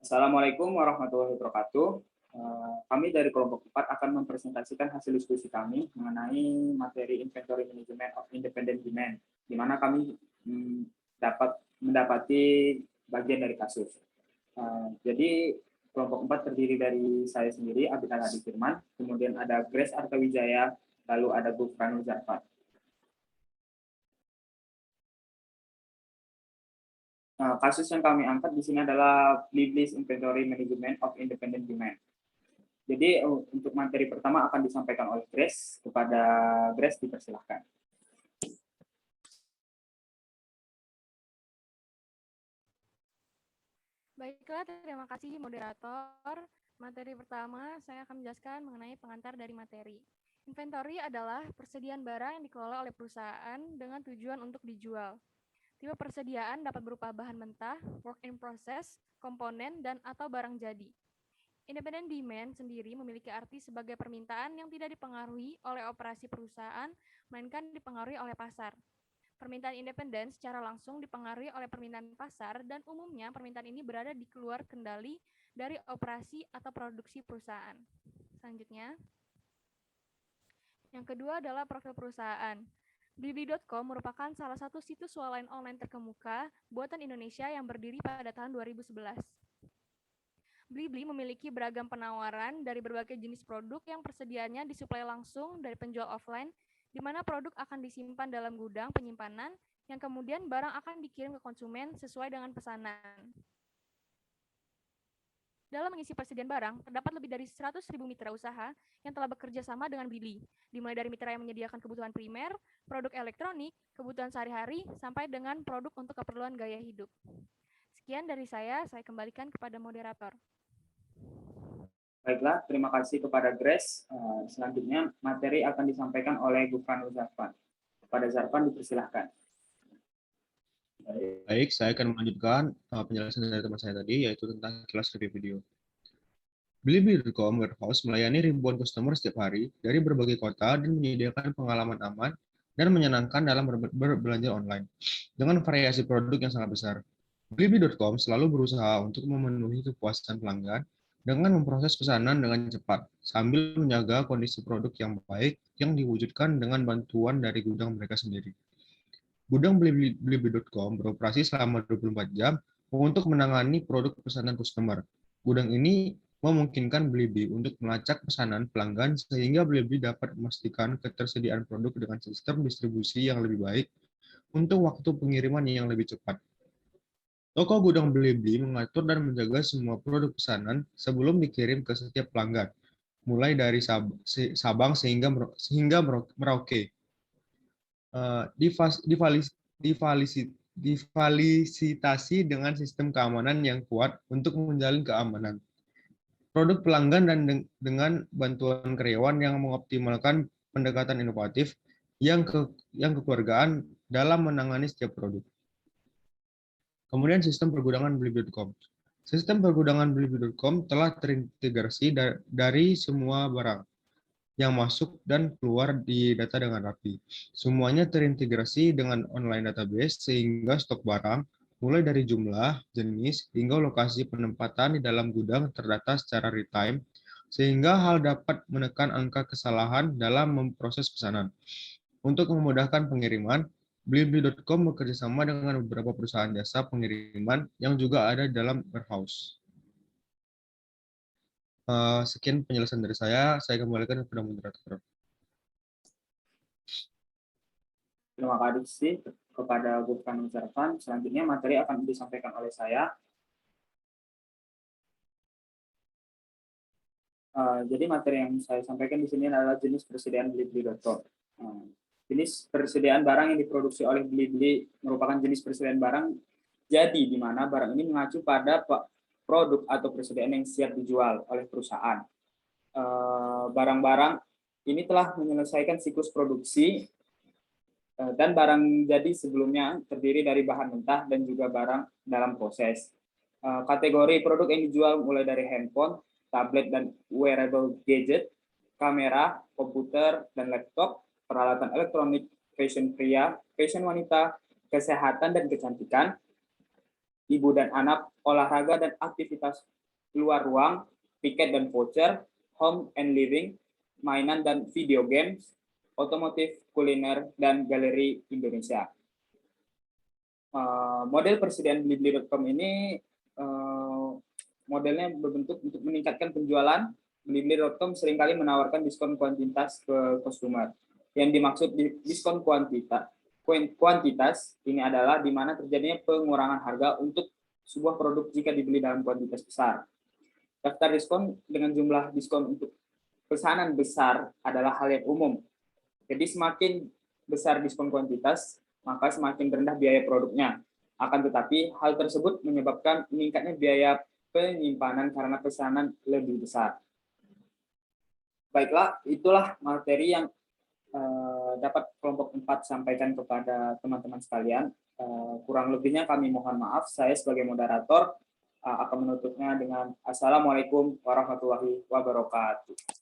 Assalamualaikum warahmatullahi wabarakatuh. Kami dari kelompok 4 akan mempresentasikan hasil diskusi kami mengenai materi Inventory Management of Independent Demand, di mana kami dapat mendapati bagian dari kasus. Jadi kelompok 4 terdiri dari saya sendiri, Abidal Hadi Firman, kemudian ada Grace Artawijaya, lalu ada Gufranul Zarfat. Kasus yang kami angkat di sini adalah Bliblis Inventory Management of Independent Demand. Jadi untuk materi pertama akan disampaikan oleh Grace. Kepada Grace dipersilahkan. Baiklah, terima kasih moderator. Materi pertama, saya akan menjelaskan mengenai pengantar dari materi. Inventory adalah persediaan barang yang dikelola oleh perusahaan dengan tujuan untuk dijual. Tipe persediaan dapat berupa bahan mentah, work in process, komponen, dan atau barang jadi. Independent demand sendiri memiliki arti sebagai permintaan yang tidak dipengaruhi oleh operasi perusahaan, melainkan dipengaruhi oleh pasar. Permintaan independen secara langsung dipengaruhi oleh permintaan pasar dan umumnya permintaan ini berada di luar kendali dari operasi atau produksi perusahaan. Selanjutnya, yang kedua adalah profil perusahaan. Blibli.com merupakan salah satu situs swalayan online terkemuka buatan Indonesia yang berdiri pada tahun 2011. Blibli memiliki beragam penawaran dari berbagai jenis produk yang persediaannya disuplai langsung dari penjual offline, di mana produk akan disimpan dalam gudang penyimpanan, yang kemudian barang akan dikirim ke konsumen sesuai dengan pesanan. Dalam mengisi persediaan barang, terdapat lebih dari 100.000 mitra usaha yang telah bekerja sama dengan Blibli, dimulai dari mitra yang menyediakan kebutuhan primer, produk elektronik, kebutuhan sehari-hari, sampai dengan produk untuk keperluan gaya hidup. Sekian dari saya kembalikan kepada moderator. Baiklah, terima kasih kepada Grace. Selanjutnya, materi akan disampaikan oleh Gufranul Zarfan. Kepada Zarfan dipersilahkan. Baik, saya akan melanjutkan penjelasan dari teman saya tadi, yaitu tentang kilas review video. Blibli.com Warehouse melayani ribuan customer setiap hari dari berbagai kota dan menyediakan pengalaman aman dan menyenangkan dalam berbelanja online dengan variasi produk yang sangat besar. Blibli.com selalu berusaha untuk memenuhi kepuasan pelanggan dengan memproses pesanan dengan cepat, sambil menjaga kondisi produk yang baik yang diwujudkan dengan bantuan dari gudang mereka sendiri. Gudang Blibli.com beroperasi selama 24 jam untuk menangani produk pesanan customer. Gudang ini memungkinkan Blibli untuk melacak pesanan pelanggan sehingga Blibli dapat memastikan ketersediaan produk dengan sistem distribusi yang lebih baik untuk waktu pengiriman yang lebih cepat. Toko gudang Blibli mengatur dan menjaga semua produk pesanan sebelum dikirim ke setiap pelanggan, mulai dari Sabang hingga Merauke. Difasilitasi dengan sistem keamanan yang kuat untuk menjalin keamanan. Produk pelanggan dan dengan bantuan karyawan yang mengoptimalkan pendekatan inovatif yang kekeluargaan dalam menangani setiap produk. Kemudian sistem pergudangan Blibli.com. Sistem pergudangan Blibli.com telah terintegrasi dari semua barang yang masuk dan keluar di data dengan rapi. Semuanya terintegrasi dengan online database sehingga stok barang, mulai dari jumlah, jenis, hingga lokasi penempatan di dalam gudang terdata secara real-time, sehingga hal dapat menekan angka kesalahan dalam memproses pesanan. Untuk memudahkan pengiriman, Blibli.com bekerjasama dengan beberapa perusahaan jasa pengiriman yang juga ada dalam warehouse. Sekian penjelasan dari saya kembalikan kepada moderator. Terima kasih kepada Gufranul Zarfan. Selanjutnya materi akan disampaikan oleh saya. Jadi materi yang saya sampaikan di sini adalah jenis persediaan Blibli.com. Jenis persediaan barang yang diproduksi oleh Blibli merupakan jenis persediaan barang jadi, di mana barang ini mengacu pada produk atau persediaan yang siap dijual oleh perusahaan. Barang-barang ini telah menyelesaikan siklus produksi dan barang jadi sebelumnya terdiri dari bahan mentah dan juga barang dalam proses. Kategori produk yang dijual mulai dari handphone, tablet dan wearable gadget, kamera, komputer dan laptop, peralatan elektronik, fashion pria, fashion wanita, kesehatan dan kecantikan, ibu dan anak, olahraga dan aktivitas luar ruang, tiket dan voucher, home and living, mainan dan video games, otomotif, kuliner, dan galeri Indonesia. Model persediaan Blibli.com ini modelnya berbentuk untuk meningkatkan penjualan. Blibli.com seringkali menawarkan diskon kuantitas ke customer. Yang dimaksud diskon kuantitas ini adalah di mana terjadinya pengurangan harga untuk sebuah produk jika dibeli dalam kuantitas besar. Daftar diskon dengan jumlah diskon untuk pesanan besar adalah hal yang umum. Jadi semakin besar diskon kuantitas, maka semakin rendah biaya produknya. Akan tetapi, hal tersebut menyebabkan meningkatnya biaya penyimpanan karena pesanan lebih besar. Baiklah, itulah materi yang dapat kelompok 4 sampaikan kepada teman-teman sekalian. Kurang lebihnya kami mohon maaf. Saya sebagai moderator akan menutupnya dengan Assalamualaikum warahmatullahi wabarakatuh.